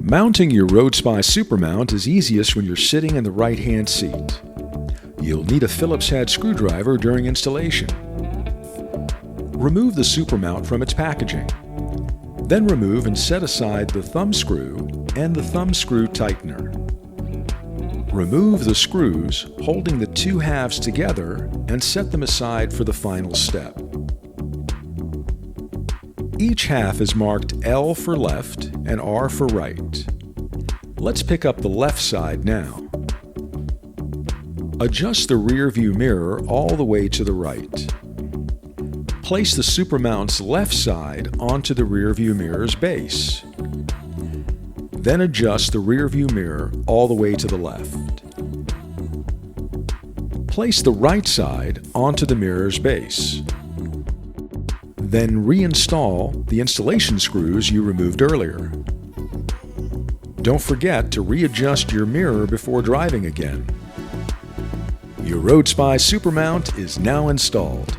Mounting your RoadSpy SuperMount is easiest when you're sitting in the right-hand seat. You'll need a Phillips head screwdriver during installation. Remove the SuperMount from its packaging. Then remove and set aside the thumb screw and the thumb screw tightener. Remove the screws, holding the two halves together, and set them aside for the final step. Each half is marked L for left and R for right. Let's pick up the left side now. Adjust the rear view mirror all the way to the right. Place the SuperMount's left side onto the rear view mirror's base. Then adjust the rear view mirror all the way to the left. Place the right side onto the mirror's base. Then reinstall the installation screws you removed earlier. Don't forget to readjust your mirror before driving again. Your RoadSpy SuperMount is now installed.